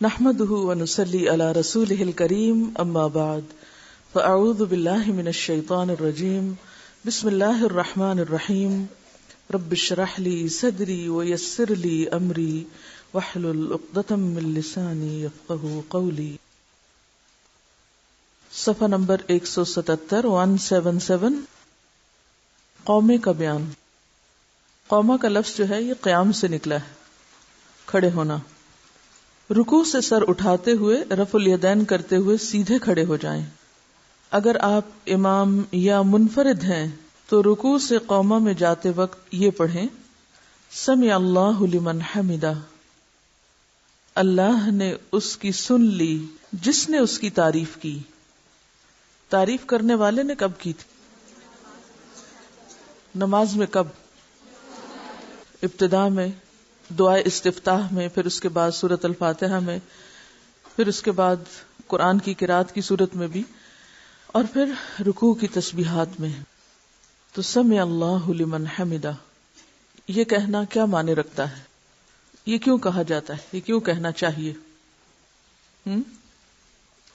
نحمده ونصلي على رسوله الكريم اما بعد فاعوذ بالله من الشيطان الرجيم بسم الله الرحمن الرحيم رب اشرح لي صدري ويسر لي امري واحلل عقدة من لساني يفقهوا قولي. صفحہ نمبر 177 177 قومے کا بیان. قومہ کا لفظ جو ہے یہ قیام سے نکلا ہے، کھڑے ہونا. رکوع سے سر اٹھاتے ہوئے رفع الیدین کرتے ہوئے سیدھے کھڑے ہو جائیں. اگر آپ امام یا منفرد ہیں تو رکوع سے قومہ میں جاتے وقت یہ پڑھیں سمع اللہ لمن حمدہ. اللہ نے اس کی سن لی جس نے اس کی تعریف کی. تعریف کرنے والے نے کب کی تھی؟ نماز میں کب؟ ابتدا میں، دعائے استفتاح میں، پھر اس کے بعد سورۃ الفاتحہ میں، پھر اس کے بعد قرآن کی قرات کی صورت میں بھی، اور پھر رکوع کی تسبیحات میں. تو سمع اللہ لمن حمدہ یہ کہنا کیا معنی رکھتا ہے؟ یہ کیوں کہا جاتا ہے؟ یہ کیوں کہنا چاہیے؟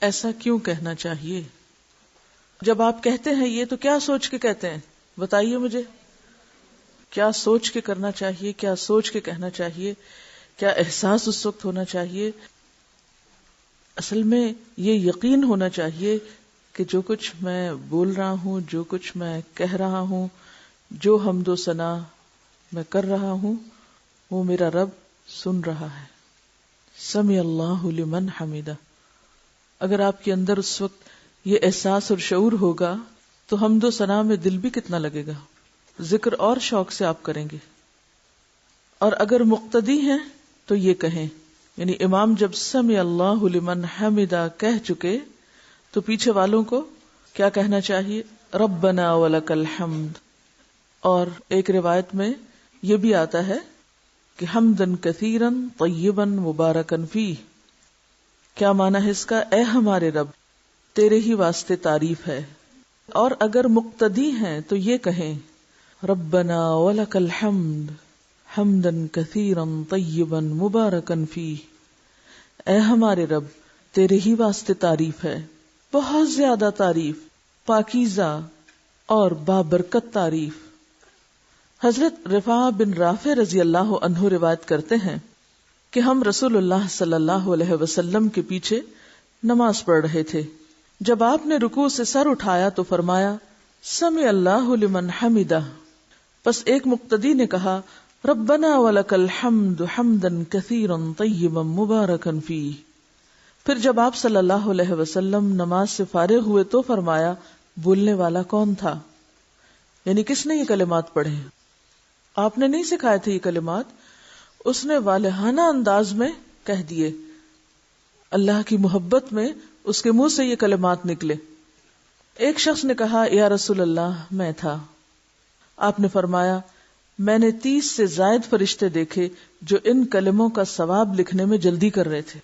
ایسا کیوں کہنا چاہیے؟ جب آپ کہتے ہیں یہ تو کیا سوچ کے کہتے ہیں؟ بتائیے مجھے. کیا سوچ کے کرنا چاہیے؟ کیا سوچ کے کہنا چاہیے؟ کیا احساس اس وقت ہونا چاہیے؟ اصل میں یہ یقین ہونا چاہیے کہ جو کچھ میں بول رہا ہوں، جو کچھ میں کہہ رہا ہوں، جو حمد و ثنا میں کر رہا ہوں، وہ میرا رب سن رہا ہے. سمع اللہ لمن حمدہ. اگر آپ کے اندر اس وقت یہ احساس اور شعور ہوگا تو حمد و ثنا میں دل بھی کتنا لگے گا، ذکر اور شوق سے آپ کریں گے. اور اگر مقتدی ہیں تو یہ کہیں، یعنی امام جب سمع اللہ لمن حمدہ کہہ چکے تو پیچھے والوں کو کیا کہنا چاہیے؟ ربنا ولک الحمد. اور ایک روایت میں یہ بھی آتا ہے کہ حمدن کثیرا طیبا مبارکا فیہ. کیا معنی ہے اس کا؟ اے ہمارے رب تیرے ہی واسطے تعریف ہے. اور اگر مقتدی ہیں تو یہ کہیں ربنا ولک الحمد حمدا کثیرا طیبا مبارکا فیہ. اے ہمارے رب تیرے ہی واسطے تعریف ہے، بہت زیادہ تعریف، پاکیزہ اور بابرکت تعریف. حضرت رفاعہ بن رافع رضی اللہ عنہ روایت کرتے ہیں کہ ہم رسول اللہ صلی اللہ علیہ وسلم کے پیچھے نماز پڑھ رہے تھے. جب آپ نے رکوع سے سر اٹھایا تو فرمایا سمع اللہ لمن حمدہ. پس ایک مقتدی نے کہا ربنا ولک الحمد حمدا کثیرا طیبا مبارکا فیہ. پھر جب آپ صلی اللہ علیہ وسلم نماز سے فارغ ہوئے تو فرمایا بولنے والا کون تھا؟ یعنی کس نے یہ کلمات پڑھے؟ آپ نے نہیں سکھائے تھے یہ کلمات، اس نے والہانہ انداز میں کہہ دیے. اللہ کی محبت میں اس کے منہ سے یہ کلمات نکلے. ایک شخص نے کہا یا رسول اللہ میں تھا. آپ نے فرمایا میں نے 30 سے زائد فرشتے دیکھے جو ان کلموں کا ثواب لکھنے میں جلدی کر رہے تھے.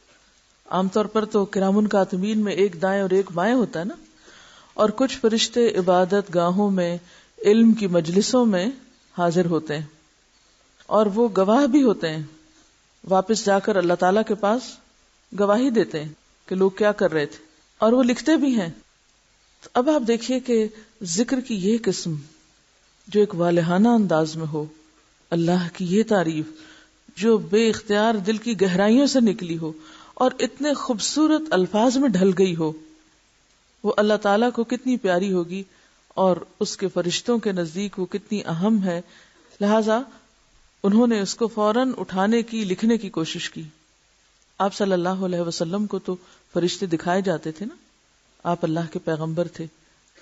عام طور پر تو کرام کاتبین میں ایک دائیں اور ایک بائیں ہوتا ہے نا، اور کچھ فرشتے عبادت گاہوں میں، علم کی مجلسوں میں حاضر ہوتے ہیں اور وہ گواہ بھی ہوتے ہیں. واپس جا کر اللہ تعالیٰ کے پاس گواہی دیتے ہیں کہ لوگ کیا کر رہے تھے، اور وہ لکھتے بھی ہیں. تو اب آپ دیکھیے کہ ذکر کی یہ قسم جو ایک والہانہ انداز میں ہو، اللہ کی یہ تعریف جو بے اختیار دل کی گہرائیوں سے نکلی ہو اور اتنے خوبصورت الفاظ میں ڈھل گئی ہو، وہ اللہ تعالیٰ کو کتنی پیاری ہوگی اور اس کے فرشتوں کے نزدیک وہ کتنی اہم ہے. لہذا انہوں نے اس کو فوراً اٹھانے کی، لکھنے کی کوشش کی. آپ صلی اللہ علیہ وسلم کو تو فرشتے دکھائے جاتے تھے نا، آپ اللہ کے پیغمبر تھے،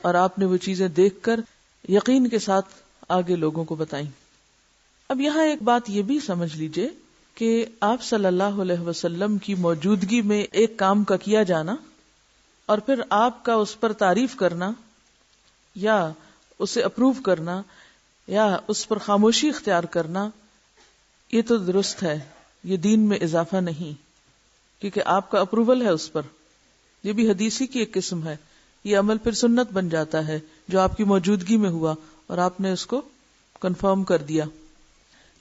اور آپ نے وہ چیزیں دیکھ کر یقین کے ساتھ آگے لوگوں کو بتائیں. اب یہاں ایک بات یہ بھی سمجھ لیجئے کہ آپ صلی اللہ علیہ وسلم کی موجودگی میں ایک کام کا کیا جانا اور پھر آپ کا اس پر تعریف کرنا یا اسے اپروو کرنا یا اس پر خاموشی اختیار کرنا، یہ تو درست ہے، یہ دین میں اضافہ نہیں، کیونکہ آپ کا اپروول ہے اس پر. یہ بھی حدیثی کی ایک قسم ہے. یہ عمل پھر سنت بن جاتا ہے جو آپ کی موجودگی میں ہوا اور آپ نے اس کو کنفرم کر دیا.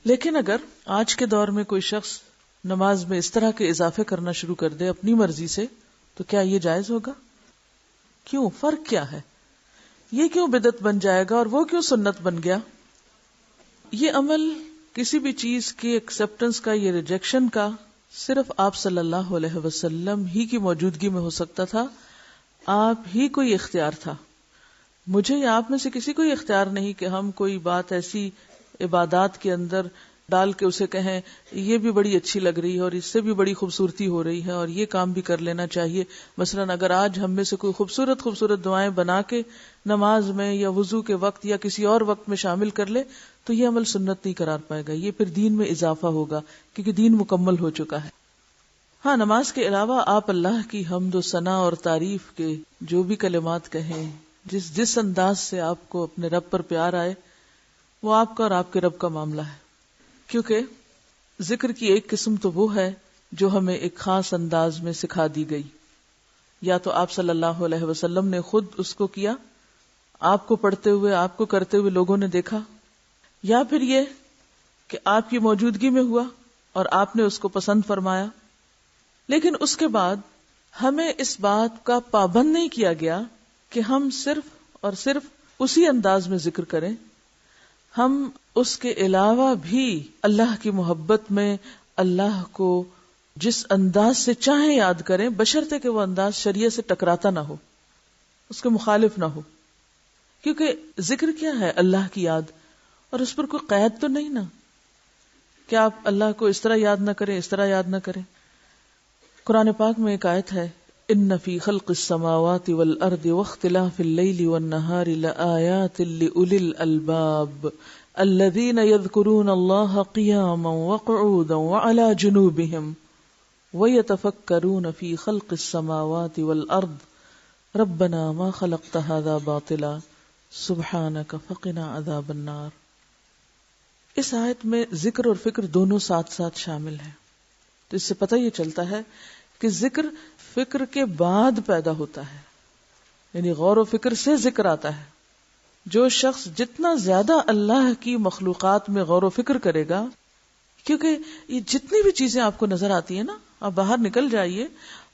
لیکن اگر آج کے دور میں کوئی شخص نماز میں اس طرح کے اضافے کرنا شروع کر دے اپنی مرضی سے، تو کیا یہ جائز ہوگا؟ کیوں؟ فرق کیا ہے؟ یہ کیوں بدعت بن جائے گا اور وہ کیوں سنت بن گیا؟ یہ عمل کسی بھی چیز کی ایکسپٹنس کا، یہ ریجیکشن کا، صرف آپ صلی اللہ علیہ وسلم ہی کی موجودگی میں ہو سکتا تھا. آپ ہی کو یہ اختیار تھا. مجھے یا آپ میں سے کسی کو یہ اختیار نہیں کہ ہم کوئی بات ایسی عبادات کے اندر ڈال کے اسے کہیں یہ بھی بڑی اچھی لگ رہی ہے اور اس سے بھی بڑی خوبصورتی ہو رہی ہے اور یہ کام بھی کر لینا چاہیے. مثلا اگر آج ہم میں سے کوئی خوبصورت دعائیں بنا کے نماز میں یا وضو کے وقت یا کسی اور وقت میں شامل کر لے تو یہ عمل سنت نہیں قرار پائے گا، یہ پھر دین میں اضافہ ہوگا کیونکہ دین مکمل ہو چکا ہے. ہاں، نماز کے علاوہ آپ اللہ کی حمد و ثنا اور تعریف کے جو بھی کلمات کہیں، جس انداز سے آپ کو اپنے رب پر پیار آئے، وہ آپ کا اور آپ کے رب کا معاملہ ہے. کیونکہ ذکر کی ایک قسم تو وہ ہے جو ہمیں ایک خاص انداز میں سکھا دی گئی، یا تو آپ صلی اللہ علیہ وسلم نے خود اس کو کیا، آپ کو پڑھتے ہوئے، آپ کو کرتے ہوئے لوگوں نے دیکھا، یا پھر یہ کہ آپ کی موجودگی میں ہوا اور آپ نے اس کو پسند فرمایا. لیکن اس کے بعد ہمیں اس بات کا پابند نہیں کیا گیا کہ ہم صرف اور صرف اسی انداز میں ذکر کریں. ہم اس کے علاوہ بھی اللہ کی محبت میں اللہ کو جس انداز سے چاہیں یاد کریں، بشرطے کہ وہ انداز شریعت سے ٹکراتا نہ ہو، اس کے مخالف نہ ہو. کیونکہ ذکر کیا ہے؟ اللہ کی یاد، اور اس پر کوئی قید تو نہیں نا کہ آپ اللہ کو اس طرح یاد نہ کریں، اس طرح یاد نہ کریں. قرآن پاک میں ایک آیت ہے، ان فی خلق السماوات والارض واختلاف اللیل والنہار لآیات لأولی الالباب الذین یذکرون اللہ قیاما وقعودا وعلی جنوبہم ویتفکرون فی خلق السماوات والارض ربنا ما خلقت هذا باطلا سبحانک فقنا عذاب النار. اس آیت میں ذکر اور فکر دونوں ساتھ ساتھ شامل ہیں. تو اس سے پتہ یہ چلتا ہے کہ ذکر فکر کے بعد پیدا ہوتا ہے، یعنی غور و فکر سے ذکر آتا ہے. جو شخص جتنا زیادہ اللہ کی مخلوقات میں غور و فکر کرے گا، کیونکہ یہ جتنی بھی چیزیں آپ کو نظر آتی ہیں نا، آپ باہر نکل جائیے،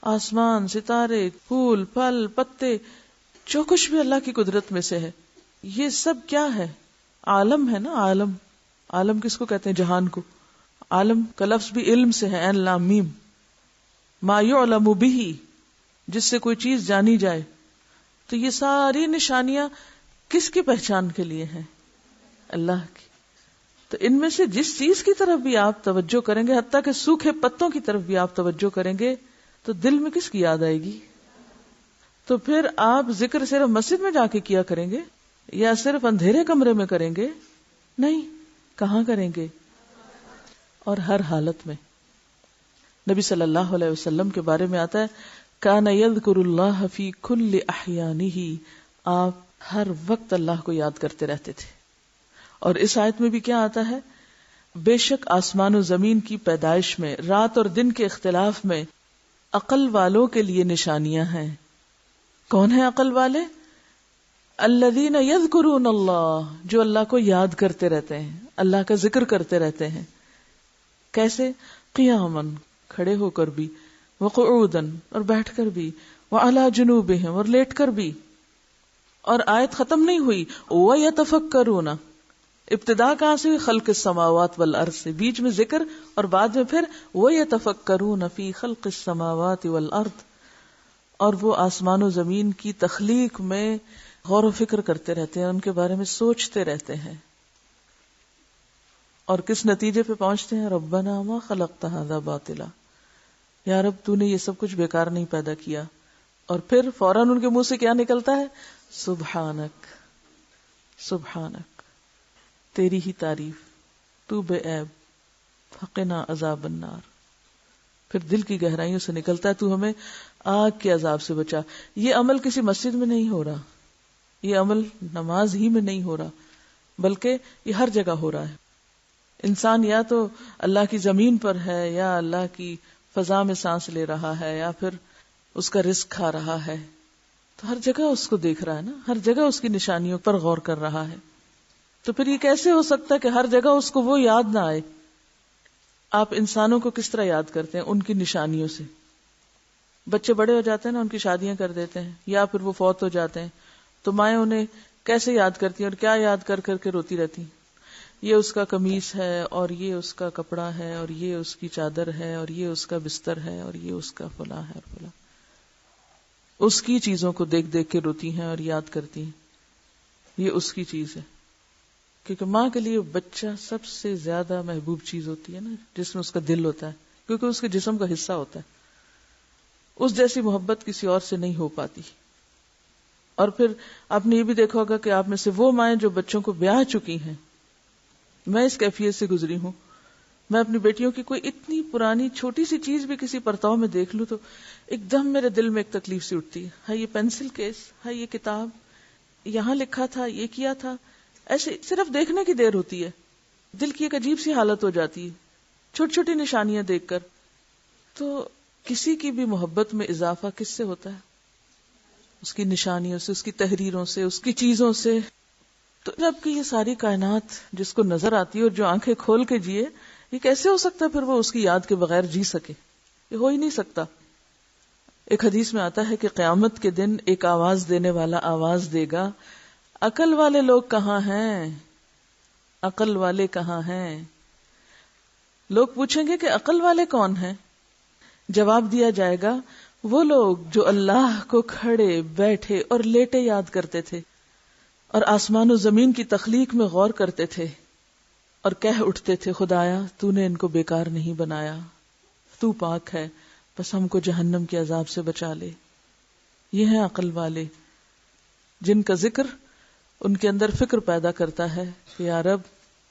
آسمان، ستارے، پھول، پھل، پتے، جو کچھ بھی اللہ کی قدرت میں سے ہے، یہ سب کیا ہے؟ عالم ہے نا. عالم کس کو کہتے ہیں؟ جہان کو. عالم کا لفظ بھی علم سے ہے، عین لام میم، ما یعلم بہ، جس سے کوئی چیز جانی جائے. تو یہ ساری نشانیاں کس کی پہچان کے لیے ہیں؟ اللہ کی. تو ان میں سے جس چیز کی طرف بھی آپ توجہ کریں گے، حتیٰ کہ سوکھے پتوں کی طرف بھی آپ توجہ کریں گے، تو دل میں کس کی یاد آئے گی؟ تو پھر آپ ذکر صرف مسجد میں جا کے کیا کریں گے یا صرف اندھیرے کمرے میں کریں گے؟ نہیں، کہاں کریں گے؟ اور ہر حالت میں. نبی صلی اللہ علیہ وسلم کے بارے میں آتا ہے، کان یذکر اللہ فی کل احیانہ، آپ ہر وقت اللہ کو یاد کرتے رہتے تھے. اور اس آیت میں بھی کیا آتا ہے؟ بے شک آسمان و زمین کی پیدائش میں، رات اور دن کے اختلاف میں عقل والوں کے لیے نشانیاں ہیں. کون ہیں عقل والے؟ الذین یذکرون اللہ، جو اللہ کو یاد کرتے رہتے ہیں، اللہ کا ذکر کرتے رہتے ہیں. کیسے؟ قیاماً، کھڑے ہو کر بھی، وقعوداً، اور بیٹھ کر بھی، وعلی جنوبہم، اور لیٹ کر بھی. اور آیت ختم نہیں ہوئی، ویتفکرون، ابتدا کہاں سے؟ خلق السماوات والارض سے، بیچ میں ذکر اور بعد میں پھر ویتفکرون فی خلق السماوات والارض، اور وہ آسمان و زمین کی تخلیق میں غور و فکر کرتے رہتے ہیں، ان کے بارے میں سوچتے رہتے ہیں. اور کس نتیجے پہ پہنچتے ہیں؟ ربنا ما خلقت ھذا باطلا، یا رب تو نے یہ سب کچھ بیکار نہیں پیدا کیا. اور پھر فوراً ان کے منہ سے کیا نکلتا ہے؟ سبحانک، سبحانک، تیری ہی تعریف، تو بے عیب، فقنا عذاب النار. پھر دل کی گہرائیوں سے نکلتا ہے، تو ہمیں آگ کے عذاب سے بچا. یہ عمل کسی مسجد میں نہیں ہو رہا، یہ عمل نماز ہی میں نہیں ہو رہا، بلکہ یہ ہر جگہ ہو رہا ہے. انسان یا تو اللہ کی زمین پر ہے، یا اللہ کی فضا میں سانس لے رہا ہے، یا پھر اس کا رزق کھا رہا ہے. تو ہر جگہ اس کو دیکھ رہا ہے نا، ہر جگہ اس کی نشانیوں پر غور کر رہا ہے. تو پھر یہ کیسے ہو سکتا ہے کہ ہر جگہ اس کو وہ یاد نہ آئے؟ آپ انسانوں کو کس طرح یاد کرتے ہیں؟ ان کی نشانیوں سے. بچے بڑے ہو جاتے ہیں نا، ان کی شادیاں کر دیتے ہیں یا پھر وہ فوت ہو جاتے ہیں، تو مائیں انہیں کیسے یاد کرتی ہیں اور کیا یاد کر کر کے روتی رہتی ہیں؟ یہ اس کا قمیص ہے، اور یہ اس کا کپڑا ہے، اور یہ اس کی چادر ہے، اور یہ اس کا بستر ہے، اور یہ اس کا فلاں ہے اور فلاں. اس کی چیزوں کو دیکھ دیکھ کے روتی ہیں اور یاد کرتی ہیں. یہ اس کی چیز ہے، کیونکہ ماں کے لیے بچہ سب سے زیادہ محبوب چیز ہوتی ہے نا، جس میں اس کا دل ہوتا ہے، کیونکہ اس کے جسم کا حصہ ہوتا ہے. اس جیسی محبت کسی اور سے نہیں ہو پاتی. اور پھر آپ نے یہ بھی دیکھا ہوگا کہ آپ میں سے وہ مائیں جو بچوں کو بیاہ چکی ہیں، میں اس کیفیت سے گزری ہوں. میں اپنی بیٹیوں کی کوئی اتنی پرانی چھوٹی سی چیز بھی کسی پرتاؤ میں دیکھ لوں تو ایک دم میرے دل میں ایک تکلیف سی اٹھتی ہے. ہاں یہ پینسل کیس، ہاں یہ کتاب، یہاں لکھا تھا، یہ کیا تھا. ایسے صرف دیکھنے کی دیر ہوتی ہے، دل کی ایک عجیب سی حالت ہو جاتی ہے چھوٹی چھوٹی نشانیاں دیکھ کر. تو کسی کی بھی محبت میں اضافہ کس سے ہوتا ہے؟ اس کی نشانیوں سے، اس کی تحریروں سے، اس کی چیزوں سے. تو رب کی یہ ساری کائنات جس کو نظر آتی ہے اور جو آنکھیں کھول کے جیے، یہ کیسے ہو سکتا ہے پھر وہ اس کی یاد کے بغیر جی سکے؟ یہ ہو ہی نہیں سکتا. ایک حدیث میں آتا ہے کہ قیامت کے دن ایک آواز دینے والا آواز دے گا، عقل والے لوگ کہاں ہیں؟ عقل والے کہاں ہیں؟ لوگ پوچھیں گے کہ عقل والے کون ہیں؟ جواب دیا جائے گا، وہ لوگ جو اللہ کو کھڑے، بیٹھے اور لیٹے یاد کرتے تھے، اور آسمان و زمین کی تخلیق میں غور کرتے تھے، اور کہہ اٹھتے تھے، خدایا تو نے ان کو بیکار نہیں بنایا، تو پاک ہے، بس ہم کو جہنم کے عذاب سے بچا لے. یہ ہیں عقل والے، جن کا ذکر ان کے اندر فکر پیدا کرتا ہے کہ یا رب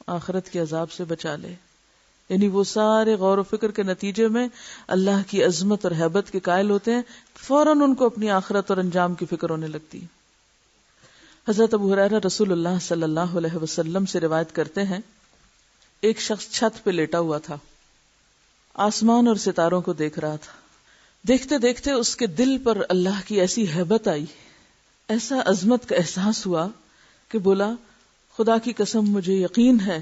آخرت کے عذاب سے بچا لے. یعنی وہ سارے غور و فکر کے نتیجے میں اللہ کی عظمت اور ہیبت کے قائل ہوتے ہیں، فوراً ان کو اپنی آخرت اور انجام کی فکر ہونے لگتی. حضرت ابو ہریرہ رسول اللہ صلی اللہ علیہ وسلم سے روایت کرتے ہیں، ایک شخص چھت پہ لیٹا ہوا تھا، آسمان اور ستاروں کو دیکھ رہا تھا. دیکھتے دیکھتے اس کے دل پر اللہ کی ایسی ہیبت آئی، ایسا عظمت کا احساس ہوا کہ بولا، خدا کی قسم مجھے یقین ہے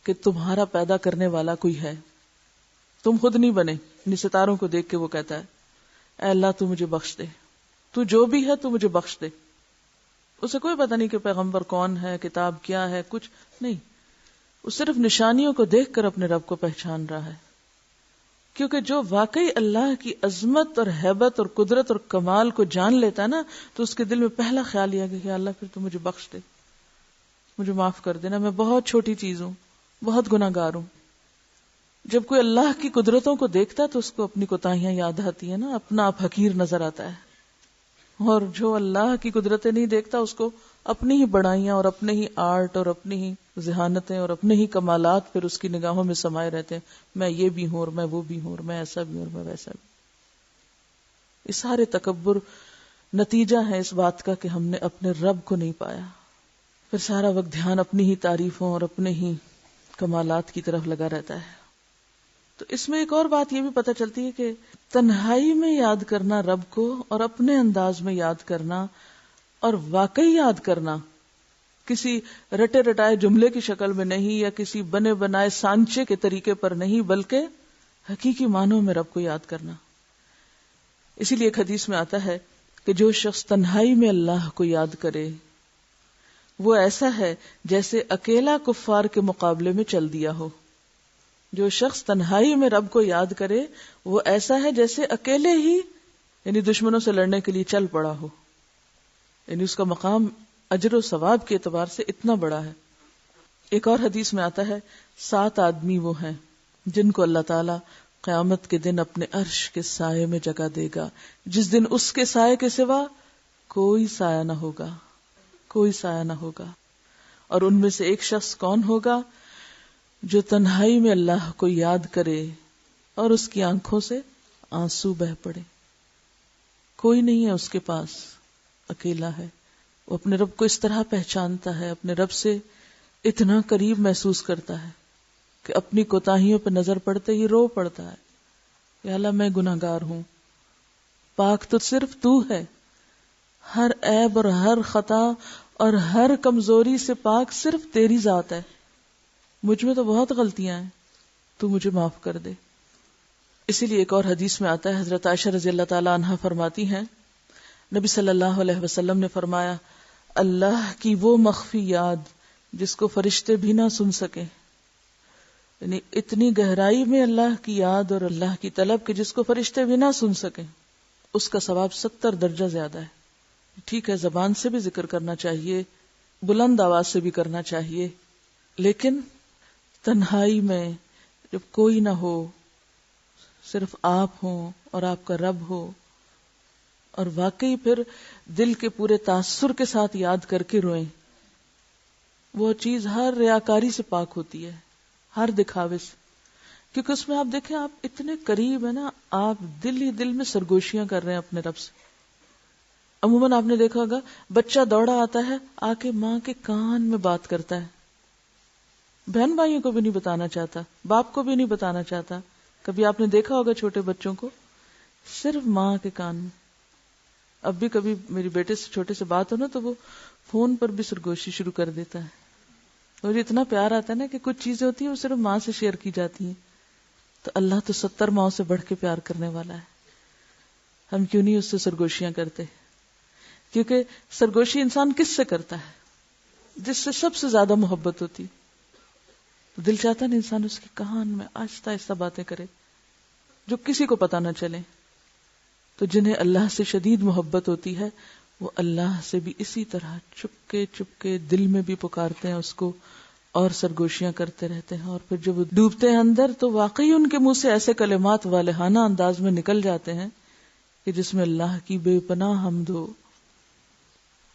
کہ تمہارا پیدا کرنے والا کوئی ہے، تم خود نہیں بنے. یعنی ستاروں کو دیکھ کے وہ کہتا ہے، اے اللہ تو مجھے بخش دے، تو جو بھی ہے تو مجھے بخش دے. اسے کوئی پتہ نہیں کہ پیغمبر کون ہے، کتاب کیا ہے، کچھ نہیں. وہ صرف نشانیوں کو دیکھ کر اپنے رب کو پہچان رہا ہے. کیونکہ جو واقعی اللہ کی عظمت اور ہیبت اور قدرت اور کمال کو جان لیتا ہے نا، تو اس کے دل میں پہلا خیال یہ ہے کہ اللہ پھر تو مجھے بخش دے، مجھے معاف کر دینا، میں بہت چھوٹی چیز ہوں، بہت گناہ گار ہوں. جب کوئی اللہ کی قدرتوں کو دیکھتا ہے تو اس کو اپنی کوتاہیاں یاد آتی ہیں نا، اپنا آپ حقیر نظر آتا ہے. اور جو اللہ کی قدرتیں نہیں دیکھتا اس کو اپنی ہی بڑائیاں اور اپنے ہی آرٹ اور اپنی ہی ذہانتیں اور اپنے ہی کمالات پھر اس کی نگاہوں میں سمائے رہتے ہیں، میں یہ بھی ہوں اور میں وہ بھی ہوں اور میں ایسا بھی ہوں اور میں ویسا بھی. یہ سارے تکبر نتیجہ ہے اس بات کا کہ ہم نے اپنے رب کو نہیں پایا. پھر سارا وقت دھیان اپنی ہی تعریفوں اور اپنے ہی کمالات کی طرف لگا رہتا ہے. تو اس میں ایک اور بات یہ بھی پتہ چلتی ہے کہ تنہائی میں یاد کرنا رب کو، اور اپنے انداز میں یاد کرنا اور واقعی یاد کرنا، کسی رٹے رٹائے جملے کی شکل میں نہیں یا کسی بنے بنائے سانچے کے طریقے پر نہیں، بلکہ حقیقی معنوں میں رب کو یاد کرنا. اسی لیے ایک حدیث میں آتا ہے کہ جو شخص تنہائی میں اللہ کو یاد کرے وہ ایسا ہے جیسے اکیلا کفار کے مقابلے میں چل دیا ہو. جو شخص تنہائی میں رب کو یاد کرے وہ ایسا ہے جیسے اکیلے ہی یعنی دشمنوں سے لڑنے کے لیے چل پڑا ہو. یعنی اس کا مقام اجر و ثواب کے اعتبار سے اتنا بڑا ہے. ایک اور حدیث میں آتا ہے 7 آدمی وہ ہیں جن کو اللہ تعالی قیامت کے دن اپنے عرش کے سائے میں جگہ دے گا، جس دن اس کے سائے کے سوا کوئی سایہ نہ ہوگا، کوئی سایہ نہ ہوگا. اور ان میں سے ایک شخص کون ہوگا؟ جو تنہائی میں اللہ کو یاد کرے اور اس کی آنکھوں سے آنسو بہ پڑے. کوئی نہیں ہے اس کے پاس، اکیلا ہے. وہ اپنے رب کو اس طرح پہچانتا ہے، اپنے رب سے اتنا قریب محسوس کرتا ہے کہ اپنی کوتاہیوں پہ نظر پڑتے ہی رو پڑتا ہے، یا اللہ میں گناہگار ہوں، پاک تو صرف تو ہے، ہر عیب اور ہر خطا اور ہر کمزوری سے پاک صرف تیری ذات ہے، مجھ میں تو بہت غلطیاں ہیں، تو مجھے معاف کر دے. اسی لیے ایک اور حدیث میں آتا ہے، حضرت عائشہ رضی اللہ تعالی عنہا فرماتی ہیں نبی صلی اللہ علیہ وسلم نے فرمایا اللہ کی وہ مخفی یاد جس کو فرشتے بھی نہ سن سکیں، یعنی اتنی گہرائی میں اللہ کی یاد اور اللہ کی طلب کہ جس کو فرشتے بھی نہ سن سکیں، اس کا ثواب 70 درجہ زیادہ ہے. ٹھیک ہے زبان سے بھی ذکر کرنا چاہیے، بلند آواز سے بھی کرنا چاہیے، لیکن تنہائی میں جب کوئی نہ ہو، صرف آپ ہوں اور آپ کا رب ہو، اور واقعی پھر دل کے پورے تاثر کے ساتھ یاد کر کے روئیں، وہ چیز ہر ریاکاری سے پاک ہوتی ہے، ہر دکھاوے سے. کیونکہ اس میں آپ دیکھیں آپ اتنے قریب ہیں نا، آپ دل ہی دل میں سرگوشیاں کر رہے ہیں اپنے رب سے. عموماً آپ نے دیکھا ہوگا بچہ دوڑا آتا ہے آ کے ماں کے کان میں بات کرتا ہے، بہن بھائیوں کو بھی نہیں بتانا چاہتا، باپ کو بھی نہیں بتانا چاہتا. کبھی آپ نے دیکھا ہوگا چھوٹے بچوں کو صرف ماں کے کان میں. اب بھی کبھی میری بیٹے سے چھوٹے سے بات ہو نا تو وہ فون پر بھی سرگوشی شروع کر دیتا ہے. مجھے اتنا پیار آتا ہے نا کہ کچھ چیزیں ہوتی ہیں وہ صرف ماں سے شیئر کی جاتی ہیں. تو اللہ تو 70 ماؤں سے بڑھ کے پیار کرنے والا ہے، ہم کیوں نہیں اس سے سرگوشیاں کرتے؟ کیونکہ سرگوشی انسان کس سے کرتا ہے؟ جس سے سب سے زیادہ محبت ہوتی. تو دل چاہتا ہے انسان اس کے کان میں آہستہ آہستہ باتیں کرے جو کسی کو پتہ نہ چلے. تو جنہیں اللہ سے شدید محبت ہوتی ہے وہ اللہ سے بھی اسی طرح چپکے چپکے دل میں بھی پکارتے ہیں اس کو اور سرگوشیاں کرتے رہتے ہیں. اور پھر جب وہ ڈوبتے ہیں اندر تو واقعی ان کے منہ سے ایسے کلمات والہانہ انداز میں نکل جاتے ہیں کہ جس میں اللہ کی بے پناہ حمد ہو.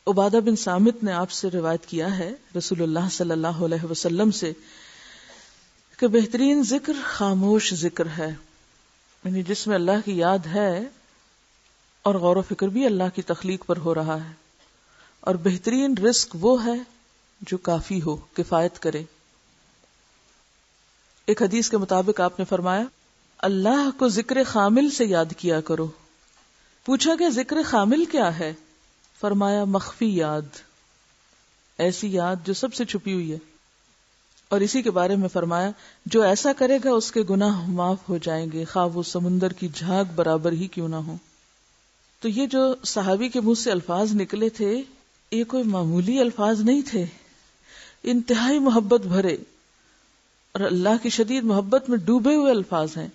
عبادہ بن صامت نے آپ سے روایت کیا ہے رسول اللہ صلی اللہ علیہ وسلم سے کہ بہترین ذکر خاموش ذکر ہے، یعنی جس میں اللہ کی یاد ہے اور غور و فکر بھی اللہ کی تخلیق پر ہو رہا ہے. اور بہترین رزق وہ ہے جو کافی ہو، کفایت کرے. ایک حدیث کے مطابق آپ نے فرمایا اللہ کو ذکر خامل سے یاد کیا کرو. پوچھا کہ ذکر خامل کیا ہے؟ فرمایا مخفی یاد، ایسی یاد جو سب سے چھپی ہوئی ہے. اور اسی کے بارے میں فرمایا جو ایسا کرے گا اس کے گناہ معاف ہو جائیں گے، خواہ وہ سمندر کی جھاگ برابر ہی کیوں نہ ہو. تو یہ جو صحابی کے منہ سے الفاظ نکلے تھے یہ کوئی معمولی الفاظ نہیں تھے، انتہائی محبت بھرے اور اللہ کی شدید محبت میں ڈوبے ہوئے الفاظ ہیں.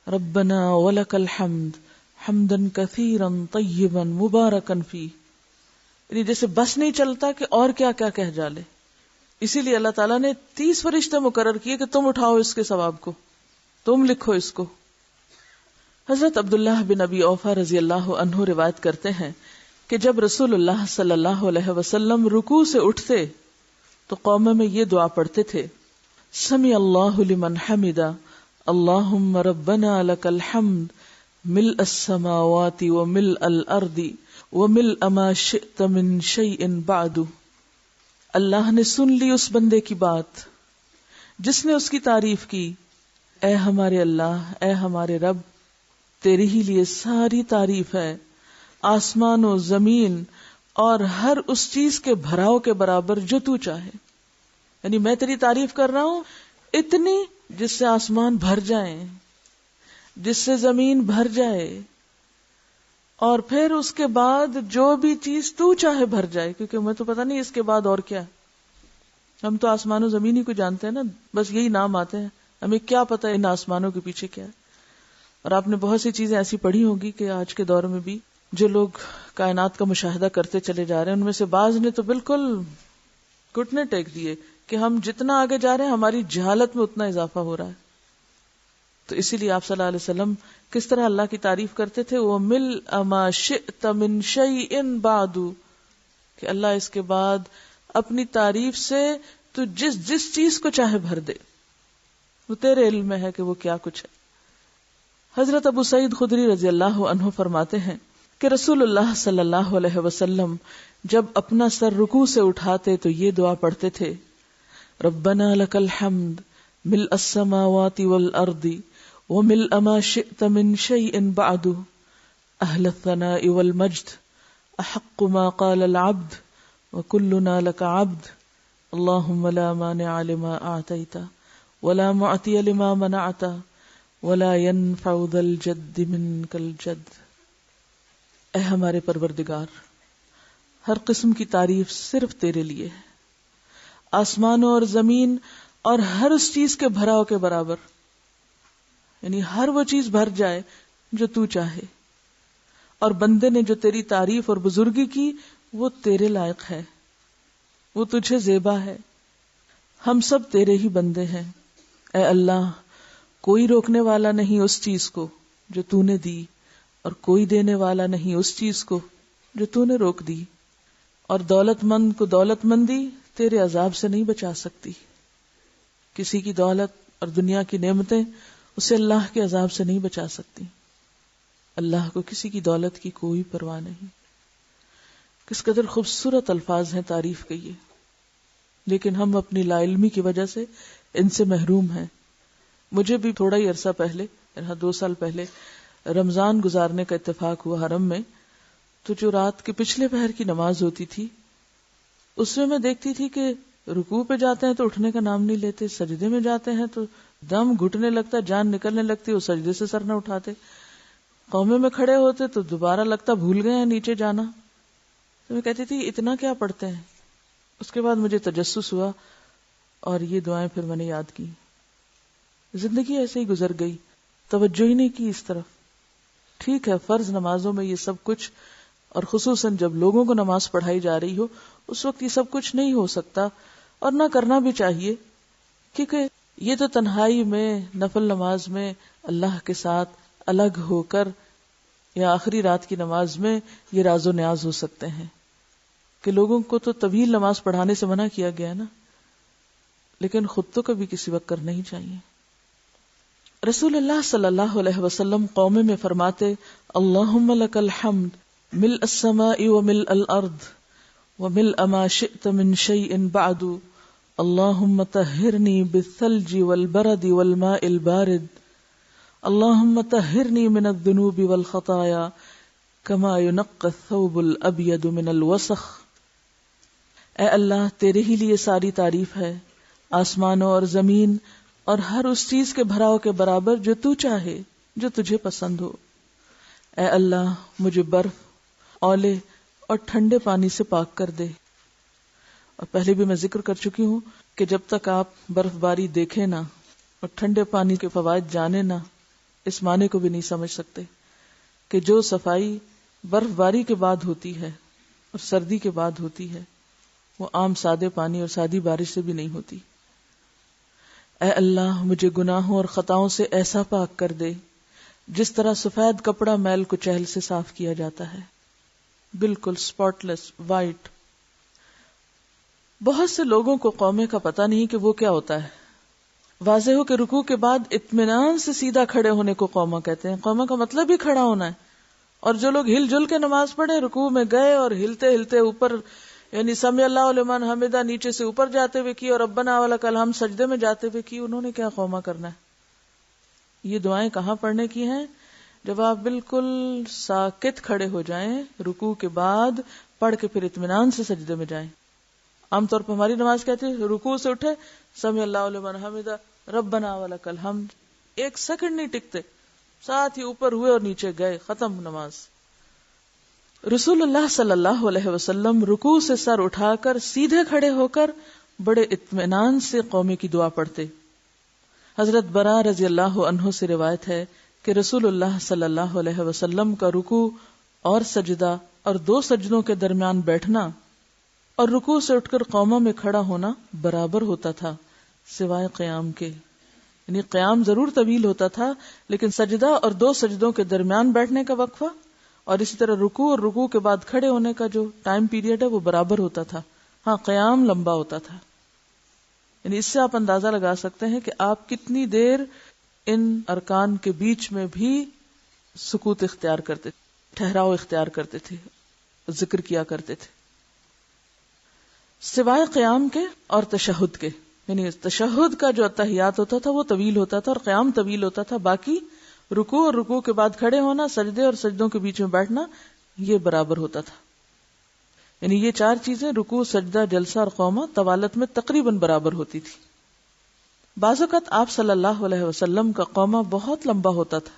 ربنا ولک الحمد حمدا کثیرا طیبا مبارکا فیہ، یعنی جیسے بس نہیں چلتا کہ اور کیا کیا کہہ ڈالے. اسی لیے اللہ تعالیٰ نے 30 فرشتے مقرر کیے کہ تم اٹھاؤ اس کے ثواب کو، تم لکھو اس کو. حضرت عبداللہ بن ابی اوفا رضی اللہ عنہ روایت کرتے ہیں کہ جب رسول اللہ صلی اللہ علیہ وسلم رکوع سے اٹھتے تو قوم میں یہ دعا پڑھتے تھے سمع اللہ لمن حمدا اللہم ربنا لک الحمد ملء السماوات وملء الارض وملء ما شئت من شیء بعد. اللہ نے سن لی اس بندے کی بات جس نے اس کی تعریف کی. اے ہمارے اللہ، اے ہمارے رب، تیرے ہی لیے ساری تعریف ہے، آسمان و زمین اور ہر اس چیز کے بھراؤ کے برابر جو تو چاہے. یعنی میں تیری تعریف کر رہا ہوں اتنی جس سے آسمان بھر جائیں، جس سے زمین بھر جائے، اور پھر اس کے بعد جو بھی چیز تو چاہے بھر جائے، کیونکہ میں تو پتہ نہیں اس کے بعد اور کیا. ہم تو آسمان و زمین ہی کو جانتے ہیں نا، بس یہی نام آتے ہیں، ہمیں کیا پتہ ان آسمانوں کے پیچھے کیا ہے. اور آپ نے بہت سی چیزیں ایسی پڑھی ہوگی کہ آج کے دور میں بھی جو لوگ کائنات کا مشاہدہ کرتے چلے جا رہے ہیں ان میں سے بعض نے تو بالکل گھٹنے ٹیک دیے کہ ہم جتنا آگے جا رہے ہیں ہماری جہالت میں اتنا اضافہ ہو رہا ہے. تو اسی لیے آپ صلی اللہ علیہ وسلم کس طرح اللہ کی تعریف کرتے تھے، وَمِلْءَ مَا شِئْتَ مِنْ شَيْءٍ بَعْدُ، کہ اللہ اس کے بعد اپنی تعریف سے تو جس چیز کو چاہے بھر دے، وہ تیرے علم میں ہے کہ وہ کیا کچھ ہے. حضرت ابو سعید خدری رضی اللہ عنہ فرماتے ہیں کہ رسول اللہ صلی اللہ علیہ وسلم جب اپنا سر رکوع سے اٹھاتے تو یہ دعا پڑھتے تھے ربنا لک الحمد ملء السماوات والارض وملء ما شئت من شيء بعد اهل الثناء والمجد احق ما قال العبد وكلنا لك عبد اللهم لا مانع لما اعطيت ولا معطی لما منعت ولا ينفع ذا الجد منك الجد. اے ہمارے پروردگار، ہر قسم کی تعریف صرف تیرے لیے ہے، آسمانوں اور زمین اور ہر اس چیز کے بھراؤ کے برابر، یعنی ہر وہ چیز بھر جائے جو تو چاہے، اور بندے نے جو تیری تعریف اور بزرگی کی وہ تیرے لائق ہے، وہ تجھے زیبا ہے. ہم سب تیرے ہی بندے ہیں. اے اللہ، کوئی روکنے والا نہیں اس چیز کو جو تو نے دی، اور کوئی دینے والا نہیں اس چیز کو جو تو نے روک دی، اور دولت مند کو دولت مندی تیرے عذاب سے نہیں بچا سکتی. کسی کی دولت اور دنیا کی نعمتیں اسے اللہ کے عذاب سے نہیں بچا سکتی. اللہ کو کسی کی دولت کی کوئی پرواہ نہیں. کس قدر خوبصورت الفاظ ہیں تعریف کے یہ، لیکن ہم اپنی لا علمی کی وجہ سے ان سے محروم ہیں. مجھے بھی تھوڑا ہی عرصہ پہلے، 2 سال پہلے رمضان گزارنے کا اتفاق ہوا حرم میں. تو جو رات کے پچھلے پہر کی نماز ہوتی تھی اس میں دیکھتی تھی کہ رکوع پہ جاتے ہیں تو اٹھنے کا نام نہیں لیتے، سجدے میں جاتے ہیں تو دم گھٹنے لگتا، جان نکلنے لگتی، وہ سجدے سے سر نہ اٹھاتے. قومے میں کھڑے ہوتے تو دوبارہ لگتا بھول گئے ہیں نیچے جانا. تو میں کہتی تھی اتنا کیا پڑھتے ہیں. اس کے بعد مجھے تجسس ہوا اور یہ دعائیں پھر میں نے یاد کی. زندگی ایسے ہی گزر گئی، توجہ ہی نہیں کی اس طرف. ٹھیک ہے فرض نمازوں میں یہ سب کچھ، اور خصوصاً جب لوگوں کو نماز پڑھائی جا رہی ہو اس وقت یہ سب کچھ نہیں ہو سکتا، اور نہ کرنا بھی چاہیے، کیونکہ یہ تو تنہائی میں نفل نماز میں اللہ کے ساتھ الگ ہو کر یا آخری رات کی نماز میں یہ راز و نیاز ہو سکتے ہیں. کہ لوگوں کو تو طویل نماز پڑھانے سے منع کیا گیا نا، لیکن خود تو کبھی کسی وقت کرنا ہی چاہیے. رسول اللہ صلی اللہ علیہ وسلم قومے میں فرماتے، اللہم لک الحمد ملء السماء وملء الارض وملء ما شئت من شیء بعد، اللہم طہرنی بالثلج والبرد والماء البارد، اللہم طہرنی من الذنوب والخطایا کما ينقى الثوب الابيض من الوسخ. اے اللہ تیرے ہی لیے ساری تعریف ہے، آسمانوں اور زمین اور ہر اس چیز کے بھراؤ کے برابر جو تو چاہے، جو تجھے پسند ہو. اے اللہ مجھے برف، اولے اور ٹھنڈے پانی سے پاک کر دے. اور پہلے بھی میں ذکر کر چکی ہوں کہ جب تک آپ برف باری دیکھیں نہ اور ٹھنڈے پانی کے فوائد جانے نہ، اس معنی کو بھی نہیں سمجھ سکتے کہ جو صفائی برف باری کے بعد ہوتی ہے اور سردی کے بعد ہوتی ہے وہ عام سادے پانی اور سادی بارش سے بھی نہیں ہوتی. اے اللہ مجھے گناہوں اور خطاؤں سے ایسا پاک کر دے جس طرح سفید کپڑا میل کچیل سے صاف کیا جاتا ہے، بالکل سپاٹ لیس وائٹ. بہت سے لوگوں کو قومے کا پتہ نہیں کہ وہ کیا ہوتا ہے. واضح ہو کہ رکوع کے بعد اطمینان سے سیدھا کھڑے ہونے کو قومہ کہتے ہیں. قومہ کا مطلب ہی کھڑا ہونا ہے. اور جو لوگ ہل جل کے نماز پڑھے، رکوع میں گئے اور ہلتے ہلتے اوپر، یعنی سمع اللہ لمن حمدہ نیچے سے اوپر جاتے ہوئے کی اور ربنا ولک الحمد سجدے میں جاتے ہوئے کی، انہوں نے کیا قومہ کرنا ہے؟ یہ دعائیں کہاں پڑھنے کی ہیں؟ جب آپ بالکل ساکت کھڑے ہو جائیں، رکوع کے بعد پڑھ کے پھر اطمینان سے سجدے میں جائیں. عام طور پر ہماری نماز کہتی ہے رکوع سے اٹھے سمع اللہ لمن حمدہ ربنا ولک الحمد، 1 سیکنڈ نہیں ٹکتے، ساتھ ہی اوپر ہوئے اور نیچے گئے، ختم نماز. رسول اللہ صلی اللہ علیہ وسلم رکوع سے سر اٹھا کر سیدھے کھڑے ہو کر بڑے اطمینان سے قومے کی دعا پڑھتے. حضرت برا رضی اللہ عنہ سے روایت ہے کہ رسول اللہ صلی اللہ علیہ وسلم کا رکوع اور سجدہ اور 2 سجدوں کے درمیان بیٹھنا اور رکوع سے اٹھ کر قومہ میں کھڑا ہونا برابر ہوتا تھا سوائے قیام کے. یعنی قیام ضرور طویل ہوتا تھا لیکن سجدہ اور 2 سجدوں کے درمیان بیٹھنے کا وقفہ اور اسی طرح رکوع اور رکوع کے بعد کھڑے ہونے کا جو ٹائم پیریڈ ہے وہ برابر ہوتا تھا. ہاں قیام لمبا ہوتا تھا. یعنی اس سے آپ اندازہ لگا سکتے ہیں کہ آپ کتنی دیر ان ارکان کے بیچ میں بھی سکوت اختیار کرتے تھے، ٹھہراؤ اختیار کرتے تھے، ذکر کیا کرتے تھے. سوائے قیام کے اور تشہد کے، یعنی تشہد کا جو اتحیات ہوتا تھا وہ طویل ہوتا تھا اور قیام طویل ہوتا تھا. باقی رکوع اور رکوع کے بعد کھڑے ہونا، سجدے اور سجدوں کے بیچ میں بیٹھنا، یہ برابر ہوتا تھا. یعنی یہ 4 چیزیں رکوع، سجدہ، جلسہ اور قومہ طوالت میں تقریباً برابر ہوتی تھی. بعض اوقات آپ صلی اللہ علیہ وسلم کا قومہ بہت لمبا ہوتا تھا.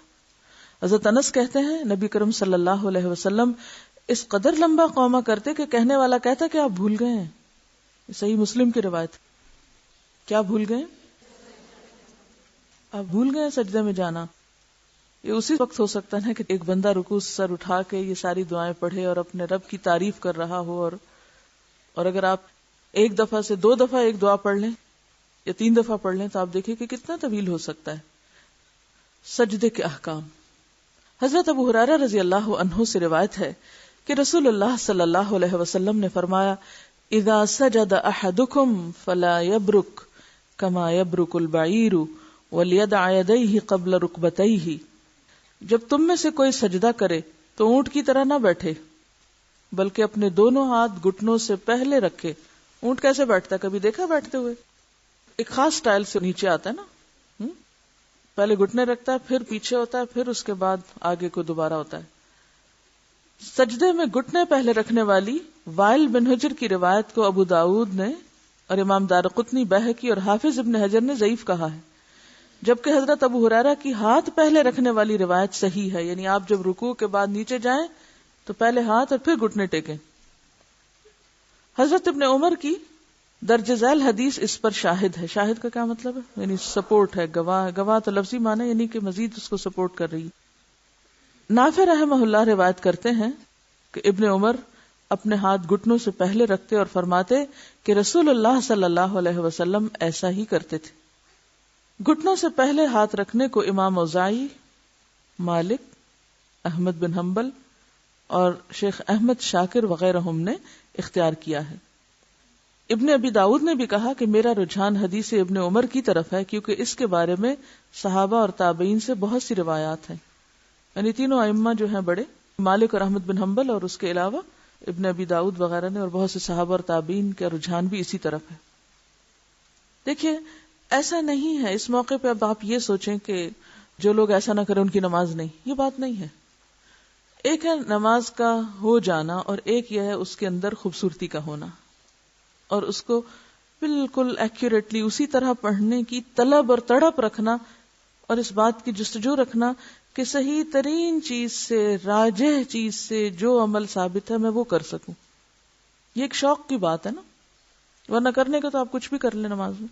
حضرت انس کہتے ہیں نبی کرم صلی اللہ علیہ وسلم اس قدر لمبا قومہ کرتے کہ کہنے والا کہتا کہ آپ بھول گئے ہیں. صحیح مسلم کی روایت. کیا بھول گئے؟ آپ بھول گئے سجدے میں جانا. یہ اسی وقت ہو سکتا ہے کہ ایک بندہ رکوع سے سر اٹھا کے یہ ساری دعائیں پڑھے اور اپنے رب کی تعریف کر رہا ہو، اور اگر آپ ایک دفعہ سے 2 دفعہ ایک دعا پڑھ لیں یا 3 دفعہ پڑھ لیں تو آپ دیکھیں کہ کتنا طویل ہو سکتا ہے. سجدے کے احکام. حضرت ابو ہریرہ رضی اللہ عنہ سے روایت ہے کہ رسول اللہ صلی اللہ علیہ وسلم نے فرمایا اذا سجد احدکم فلا یبرک کما یبرک البعیر ولیدع یدیہ قبل رکبتیہ. جب تم میں سے کوئی سجدہ کرے تو اونٹ کی طرح نہ بیٹھے بلکہ اپنے دونوں ہاتھ گھٹنوں سے پہلے رکھے. اونٹ کیسے بیٹھتا ہے؟ کبھی دیکھا بیٹھتے ہوئے؟ ایک خاص سٹائل سے نیچے آتا ہے نا، پہلے گھٹنے رکھتا ہے، پھر پیچھے ہوتا ہے، پھر اس کے بعد آگے کو دوبارہ ہوتا ہے. سجدے میں گھٹنے پہلے رکھنے والی وائل بن حجر کی روایت کو ابو داؤد نے اور امام دارقطنی، بیہقی اور حافظ ابن حجر نے ضعیف کہا ہے، جبکہ حضرت ابو ہریرہ کی ہاتھ پہلے رکھنے والی روایت صحیح ہے. یعنی آپ جب رکوع کے بعد نیچے جائیں تو پہلے ہاتھ اور پھر گھٹنے ٹیکیں. حضرت ابن عمر کی درج ذیل حدیث اس پر شاہد ہے. شاہد کا کیا مطلب ہے؟ یعنی سپورٹ ہے، گواہ. گواہ تو لفظی معنی یعنی کہ مزید اس کو سپورٹ کر رہی. نافع رحمہ اللہ روایت کرتے ہیں کہ ابن عمر اپنے ہاتھ گھٹنوں سے پہلے رکھتے اور فرماتے کہ رسول اللہ صلی اللہ علیہ وسلم ایسا ہی کرتے تھے. گھٹنوں سے پہلے ہاتھ رکھنے کو امام اوزاعی، مالک، احمد بن حنبل اور شیخ احمد شاکر وغیرہ نے اختیار کیا ہے. ابن ابی داؤد نے بھی کہا کہ میرا رجحان حدیث ابن عمر کی طرف ہے کیونکہ اس کے بارے میں صحابہ اور تابعین سے بہت سی روایات ہیں. یعنی تینوں ائمہ جو ہیں بڑے، مالک اور احمد بن حنبل اور اس کے علاوہ ابن ابی داؤد وغیرہ نے، اور بہت سے صحابہ اور تابعین کا رجحان بھی اسی طرف ہے. دیکھیے ایسا نہیں ہے اس موقع پہ اب آپ یہ سوچیں کہ جو لوگ ایسا نہ کریں ان کی نماز نہیں. یہ بات نہیں ہے. ایک ہے نماز کا ہو جانا اور ایک یہ ہے اس کے اندر خوبصورتی کا ہونا اور اس کو بالکل ایکوریٹلی اسی طرح پڑھنے کی طلب اور تڑپ رکھنا اور اس بات کی جستجو رکھنا کہ صحیح ترین چیز سے، راجح چیز سے جو عمل ثابت ہے میں وہ کر سکوں. یہ ایک شوق کی بات ہے نا، ورنہ کرنے کا تو آپ کچھ بھی کر لیں نماز میں.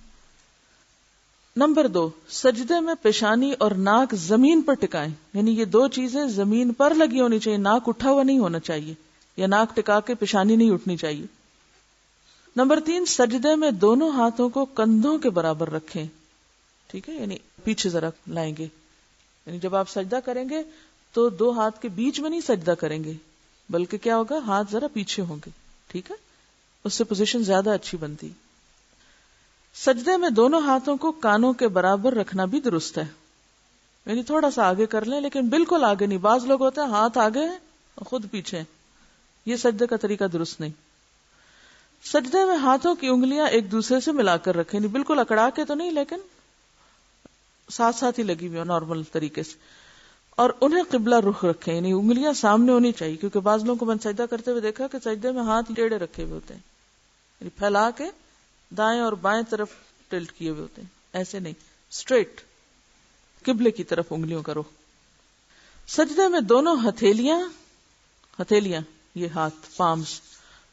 نمبر 2، سجدے میں پیشانی اور ناک زمین پر ٹکائیں. یعنی یہ 2 چیزیں زمین پر لگی ہونی چاہیے، ناک اٹھا ہوا نہیں ہونا چاہیے یا ناک ٹکا کے پیشانی نہیں اٹھنی چاہیے. نمبر 3، سجدے میں دونوں ہاتھوں کو کندھوں کے برابر رکھیں. ٹھیک ہے، یعنی پیچھے ذرا لائیں گے. یعنی جب آپ سجدہ کریں گے تو 2 ہاتھ کے بیچ میں نہیں سجدہ کریں گے بلکہ کیا ہوگا، ہاتھ ذرا پیچھے ہوں گے. ٹھیک ہے، اس سے پوزیشن زیادہ اچھی بنتی. سجدے میں دونوں ہاتھوں کو کانوں کے برابر رکھنا بھی درست ہے. یعنی تھوڑا سا آگے کر لیں لیکن بالکل آگے نہیں. بعض لوگ ہوتے ہیں ہاتھ آگے ہیں اور خود پیچھے ہیں. یہ سجدے کا طریقہ درست نہیں. سجدے میں ہاتھوں کی انگلیاں ایک دوسرے سے ملا کر رکھیں. نہیں بالکل اکڑا کے تو نہیں لیکن ساتھ ساتھ ہی لگی ہوئی ہو نارمل طریقے سے. اور انہیں قبلہ رخ رکھیں. یعنی انگلیاں سامنے ہونی چاہیے کیونکہ بعض لوگوں کو میں سجدہ کرتے ہوئے دیکھا کہ سجدے میں ہاتھ ٹیڑھے رکھے ہوئے ہوتے ہیں. یعنی پھیلا کے دائیں اور بائیں طرف ٹلٹ کیے ہوئے ہوتے ہیں. ایسے نہیں، اسٹریٹ قبلے کی طرف انگلیوں کا رخ. سجدے میں دونوں ہتھیلیاں یہ ہاتھ پامز،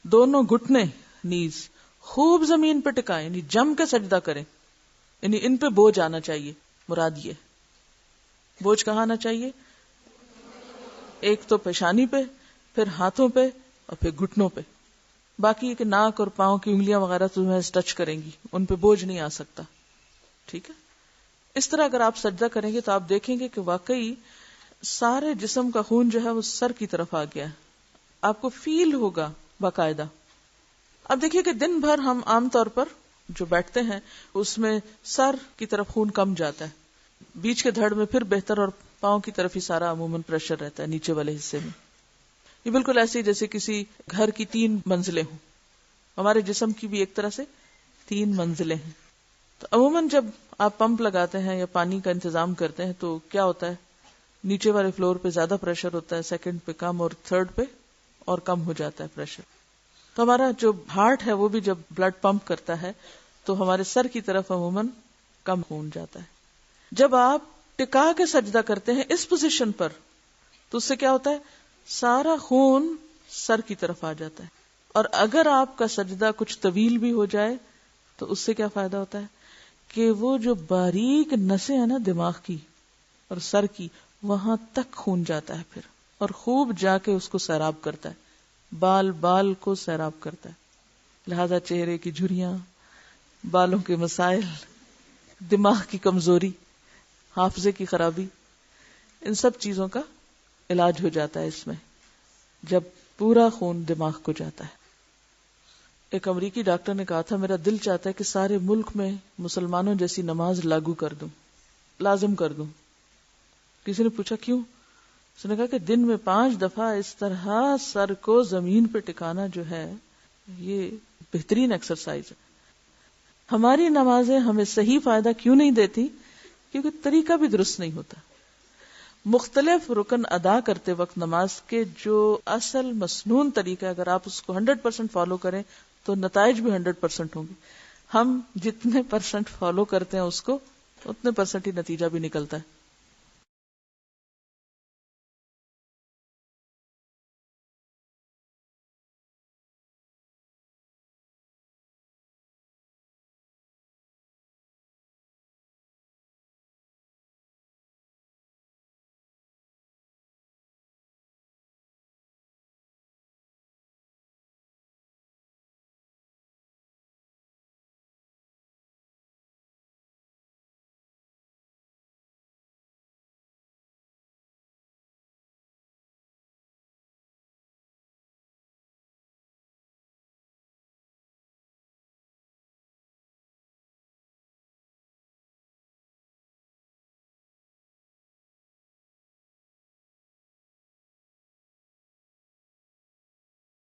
دونوں گھٹنے نیز خوب زمین پہ ٹکائیں. یعنی جم کے سجدہ کریں. یعنی ان پہ بوجھ آنا چاہیے. مراد یہ بوجھ کہاں آنا چاہیے؟ ایک تو پیشانی پہ، پھر ہاتھوں پہ اور پھر گھٹنوں پہ. باقی کہ ناک اور پاؤں کی انگلیاں وغیرہ تمہیں ٹچ کریں گی، ان پہ بوجھ نہیں آ سکتا. ٹھیک ہے، اس طرح اگر آپ سجدہ کریں گے تو آپ دیکھیں گے کہ واقعی سارے جسم کا خون جو ہے وہ سر کی طرف آ گیا ہے. آپ کو فیل ہوگا باقاعدہ. اب دیکھیے کہ دن بھر ہم عام طور پر جو بیٹھتے ہیں اس میں سر کی طرف خون کم جاتا ہے، بیچ کے دھڑ میں پھر بہتر، اور پاؤں کی طرف ہی سارا عموماً پریشر رہتا ہے نیچے والے حصے میں. یہ بالکل ایسے ہی جیسے کسی گھر کی 3 منزلیں ہوں. ہمارے جسم کی بھی ایک طرح سے 3 منزلیں ہیں. تو عموماً جب آپ پمپ لگاتے ہیں یا پانی کا انتظام کرتے ہیں تو کیا ہوتا ہے، نیچے والے فلور پہ زیادہ پریشر ہوتا ہے، سیکنڈ پہ کم اور تھرڈ پہ اور کم ہو جاتا ہے پریشر. تو ہمارا جو ہارٹ ہے وہ بھی جب بلڈ پمپ کرتا ہے تو ہمارے سر کی طرف عموماً کم خون جاتا ہے۔ جب آپ ٹکا کے سجدہ کرتے ہیں اس پوزیشن پر تو اس سے کیا ہوتا ہے؟ سارا خون سر کی طرف آ جاتا ہے، اور اگر آپ کا سجدہ کچھ طویل بھی ہو جائے تو اس سے کیا فائدہ ہوتا ہے کہ وہ جو باریک نسیں ہیں نا دماغ کی اور سر کی، وہاں تک خون جاتا ہے پھر، اور خوب جا کے اس کو سیراب کرتا ہے، بال بال کو سیراب کرتا ہے۔ لہذا چہرے کی جھریاں، بالوں کے مسائل، دماغ کی کمزوری، حافظے کی خرابی، ان سب چیزوں کا علاج ہو جاتا ہے اس میں، جب پورا خون دماغ کو جاتا ہے۔ ایک امریکی ڈاکٹر نے کہا تھا میرا دل چاہتا ہے کہ سارے ملک میں مسلمانوں جیسی نماز لاگو کر دوں، لازم کر دوں۔ کسی نے پوچھا کیوں؟ اس نے کہا کہ دن میں 5 دفعہ اس طرح سر کو زمین پہ ٹکانا جو ہے یہ بہترین ایکسرسائز ہے۔ ہماری نمازیں ہمیں صحیح فائدہ کیوں نہیں دیتی؟ کیونکہ طریقہ بھی درست نہیں ہوتا۔ مختلف رکن ادا کرتے وقت نماز کے جو اصل مسنون طریقہ اگر آپ اس کو 100% فالو کریں تو نتائج بھی 100% ہوں گے۔ ہم جتنے % فالو کرتے ہیں اس کو اتنے % ہی نتیجہ بھی نکلتا ہے۔